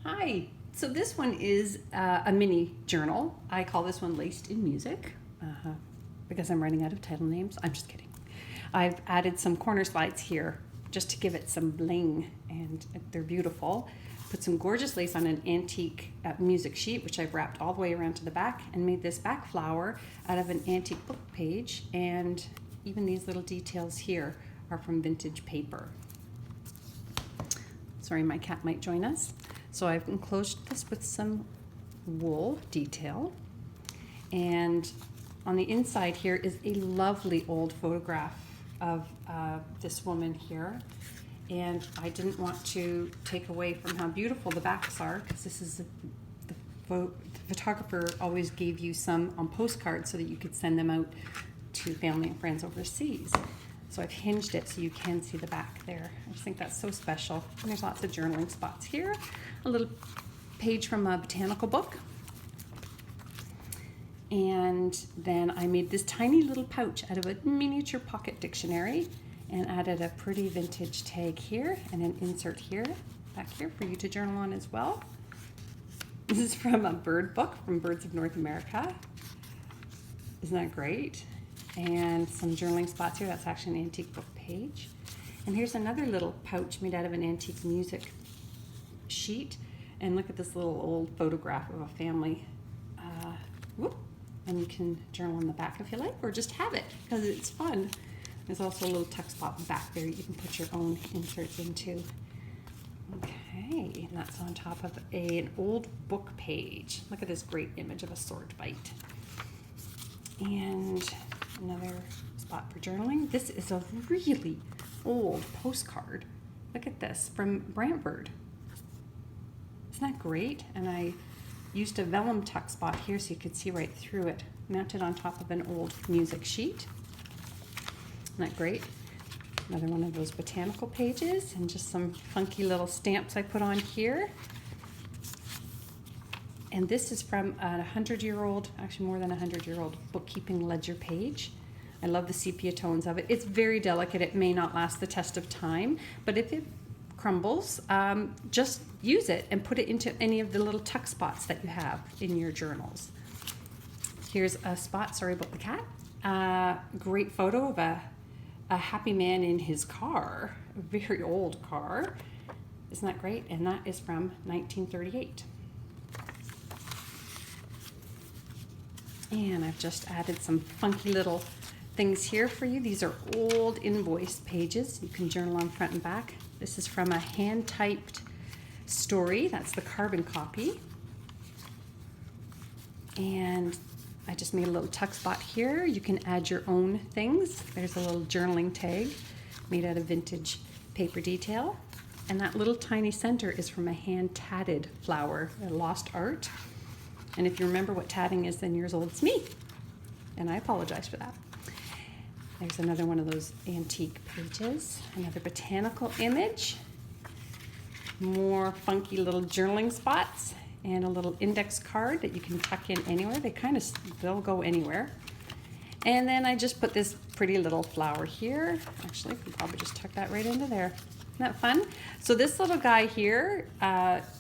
Hi. So this one is a mini journal. I call this one Laced in Music because I'm running out of title names. I'm just kidding. I've added some corner slides here just to give it some bling, and they're beautiful. Put some gorgeous lace on an antique music sheet, which I've wrapped all the way around to the back, and made this back flower out of an antique book page. And even these little details here are from vintage paper. Sorry, my cat might join us. So I've enclosed this with some wool detail. And on the inside here is a lovely old photograph of this woman here. And I didn't want to take away from how beautiful the backs are, because this is the photographer always gave you some on postcards so that you could send them out to family and friends overseas. So I've hinged it so you can see the back there. I just think that's so special. And there's lots of journaling spots here. A little page from a botanical book. And then I made this tiny little pouch out of a miniature pocket dictionary and added a pretty vintage tag here and an insert here, back here for you to journal on as well. This is from a bird book from Birds of North America. Isn't that great? And some journaling spots here. That's actually an antique book page. And here's another little pouch made out of an antique music sheet. And look at this little old photograph of a family. And you can journal on the back if you like, or just have it because it's fun. There's also a little tuck spot back there you can put your own inserts into. Okay, and that's on top of an old book page. Look at this great image of a sword fight. And another spot for journaling. This is a really old postcard. Look at this from Brantford. Isn't that great? And I used a vellum tuck spot here so you could see right through it, mounted on top of an old music sheet. Isn't that great? Another one of those botanical pages, and just some funky little stamps I put on here. And this is from a 100-year-old, actually more than a 100-year-old bookkeeping ledger page. I love the sepia tones of it. It's very delicate. It may not last the test of time, but if it crumbles, just use it and put it into any of the little tuck spots that you have in your journals. Here's a spot, sorry about the cat. Great photo of a happy man in his car, a very old car. Isn't that great? And that is from 1938. And I've just added some funky little things here for you. These are old invoice pages. You can journal on front and back. This is from a hand-typed story. That's the carbon copy. And I just made a little tuck spot here. You can add your own things. There's a little journaling tag made out of vintage paper detail. And that little tiny center is from a hand-tatted flower, a lost art. And if you remember what tatting is, then years old, it's me. And I apologize for that. There's another one of those antique pages, another botanical image, more funky little journaling spots, and a little index card that you can tuck in anywhere. They'll go anywhere. And then I just put this pretty little flower here. Actually, I could probably just tuck that right into there. Isn't that fun? So this little guy here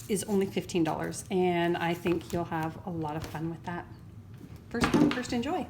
is only $15, and I think you'll have a lot of fun with that. First come, first enjoy.